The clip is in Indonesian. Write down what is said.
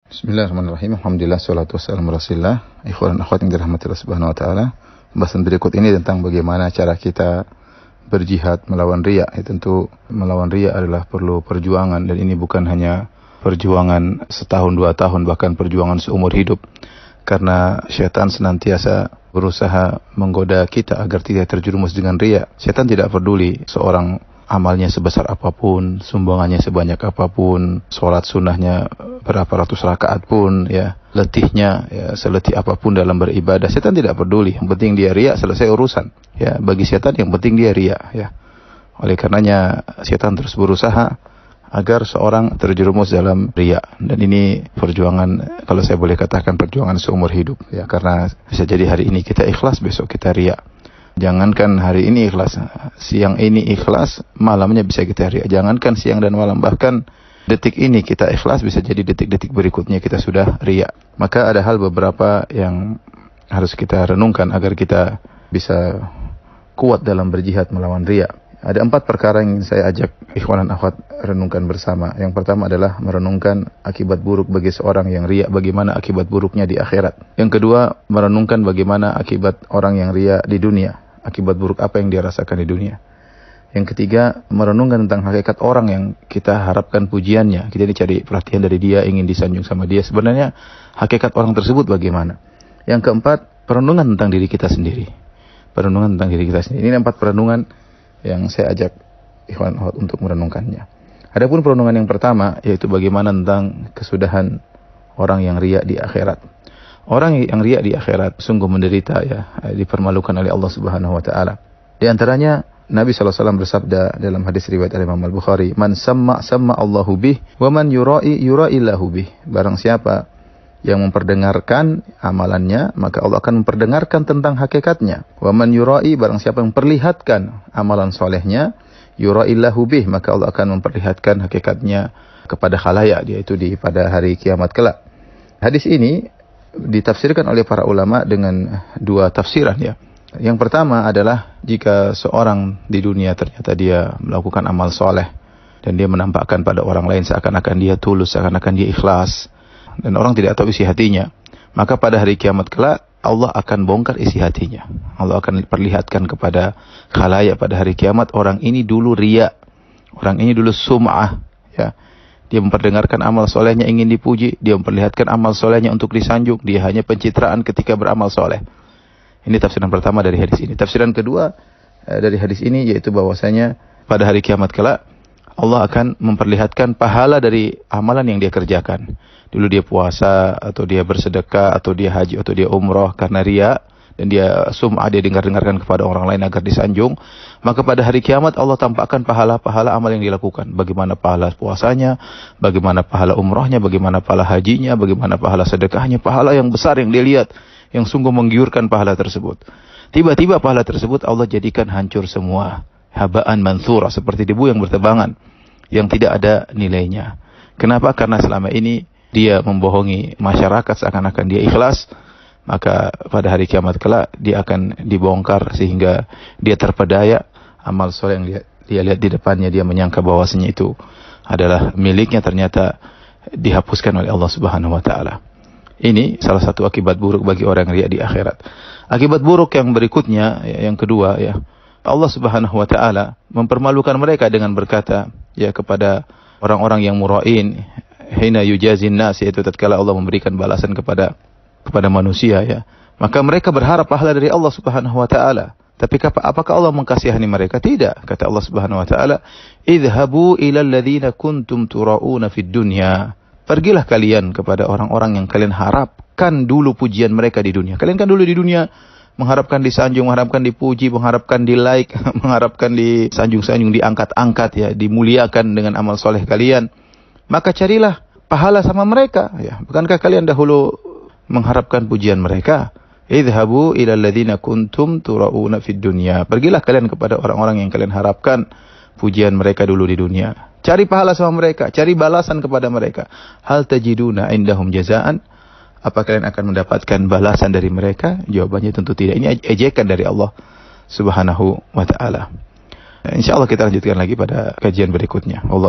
Bismillahirrahmanirrahim. Alhamdulillah, salatu wassalamu ala Rasulillah. Ikhwan dan akhwat yang dirahmati Allah Subhanahu wa taala. Pembahasan berikut ini tentang bagaimana cara kita berjihad melawan riya. Tentu melawan riya adalah perlu perjuangan, dan ini bukan hanya perjuangan setahun, 2 tahun, bahkan perjuangan seumur hidup. Karena syaitan senantiasa berusaha menggoda kita agar tidak terjerumus dengan riya. Syaitan tidak peduli seorang amalnya sebesar apapun, sumbangannya sebanyak apapun, sholat sunnahnya berapa ratus rakaat pun, ya, letihnya ya, seletih apapun dalam beribadah, setan tidak peduli. Yang penting dia riya, selesai urusan. Ya, bagi setan yang penting dia riya. Ya. Oleh karenanya setan terus berusaha agar seorang terjerumus dalam riya. Dan ini perjuangan, kalau saya boleh katakan, perjuangan seumur hidup. Ya, karena bisa jadi hari ini kita ikhlas, besok kita riya. Jangankan hari ini ikhlas, siang ini ikhlas, malamnya bisa kita riya. Jangankan siang dan malam, bahkan detik ini kita ikhlas, bisa jadi detik-detik berikutnya kita sudah riya. Maka ada hal beberapa yang harus kita renungkan agar kita bisa kuat dalam berjihad melawan riya. Ada 4 perkara yang saya ajak ikhwan dan akhwat renungkan bersama. Yang pertama adalah merenungkan akibat buruk bagi seorang yang riya, bagaimana akibat buruknya di akhirat. Yang kedua, merenungkan bagaimana akibat orang yang riya di dunia, akibat buruk apa yang dia rasakan di dunia. Yang ketiga, merenungkan tentang hakikat orang yang kita harapkan pujiannya. Kita dicari perhatian dari dia, ingin disanjung sama dia. Sebenarnya hakikat orang tersebut bagaimana? Yang keempat, perenungan tentang diri kita sendiri. Perenungan tentang diri kita sendiri. Ini 4 perenungan yang saya ajak ikhwan untuk merenungkannya. Adapun perenungan yang pertama, yaitu bagaimana tentang kesudahan orang yang riya di akhirat. Orang yang riya di akhirat sungguh menderita, ya, dipermalukan oleh Allah Subhanahu wa taala. Di antaranya Nabi SAW bersabda dalam hadis riwayat Imam Al-Bukhari, "Man samma Allahu bih, wa man yura'illahu bih." Barang siapa yang memperdengarkan amalannya, maka Allah akan memperdengarkan tentang hakikatnya. Wa man yura'i, barang siapa yang memperlihatkan amalan solehnya, yura'illahu bih, maka Allah akan memperlihatkan hakikatnya kepada khalayak, yaitu pada hari kiamat kelak. Hadis ini ditafsirkan oleh para ulama dengan 2 tafsiran, ya. Yang pertama adalah jika seorang di dunia ternyata dia melakukan amal soleh dan dia menampakkan pada orang lain seakan-akan dia tulus, seakan-akan dia ikhlas, dan orang tidak tahu isi hatinya, maka pada hari kiamat kelak Allah akan bongkar isi hatinya. Allah akan perlihatkan kepada khalayak pada hari kiamat, orang ini dulu riya, orang ini dulu sum'ah, ya. Dia memperdengarkan amal solehnya ingin dipuji, dia memperlihatkan amal solehnya untuk disanjung, dia hanya pencitraan ketika beramal soleh. Ini tafsiran pertama dari hadis ini. Tafsiran kedua dari hadis ini yaitu bahwasanya pada hari kiamat kelak Allah akan memperlihatkan pahala dari amalan yang dia kerjakan. Dulu dia puasa, atau dia bersedekah, atau dia haji, atau dia umrah karena riya, dan dia sum'ah, dia dengar-dengarkan kepada orang lain agar disanjung. Maka pada hari kiamat Allah tampakkan pahala-pahala amal yang dilakukan. Bagaimana pahala puasanya, bagaimana pahala umrahnya, bagaimana pahala hajinya, bagaimana pahala sedekahnya, pahala yang besar yang dia lihat, yang sungguh menggiurkan pahala tersebut. Tiba-tiba pahala tersebut Allah jadikan hancur semua. Haba'an manthura, seperti debu yang bertebangan, yang tidak ada nilainya. Kenapa? Karena selama ini dia membohongi masyarakat seakan-akan dia ikhlas, maka pada hari kiamat kelak dia akan dibongkar sehingga dia terpedaya. Amal soleh yang dia lihat di depannya, dia menyangka bahwasanya itu adalah miliknya, ternyata dihapuskan oleh Allah Subhanahu wa taala. Ini salah satu akibat buruk bagi orang riya di akhirat. Akibat buruk yang berikutnya, yang kedua, ya, Allah Subhanahu wa taala mempermalukan mereka dengan berkata, ya, kepada orang-orang yang mura'in, hina yujazin nas, yaitu tatkala Allah memberikan balasan kepada manusia, ya, maka mereka berharap pahala dari Allah Subhanahu wa taala. Tapi apakah Allah mengkasihani mereka? Tidak. Kata Allah Subhanahu wa taala, "Idhabu ilal ladzina kuntum tura'una fid dunya." Pergilah kalian kepada orang-orang yang kalian harapkan dulu pujian mereka di dunia. Kalian kan dulu di dunia mengharapkan disanjung, mengharapkan dipuji, mengharapkan di like, mengharapkan disanjung-sanjung, diangkat-angkat, ya, dimuliakan dengan amal soleh kalian. Maka carilah pahala sama mereka, ya. Bukankah kalian dahulu mengharapkan pujian mereka? Idhabu ilal ladzina kuntum tura'una fid dunya. Pergilah kalian kepada orang-orang yang kalian harapkan pujian mereka dulu di dunia. Cari pahala sama mereka, cari balasan kepada mereka. Hal tajiduna indahum jazaan? Apa kalian akan mendapatkan balasan dari mereka? Jawabannya tentu tidak. Ini ejekan dari Allah Subhanahu wa taala. Insyaallah kita lanjutkan lagi pada kajian berikutnya. Allah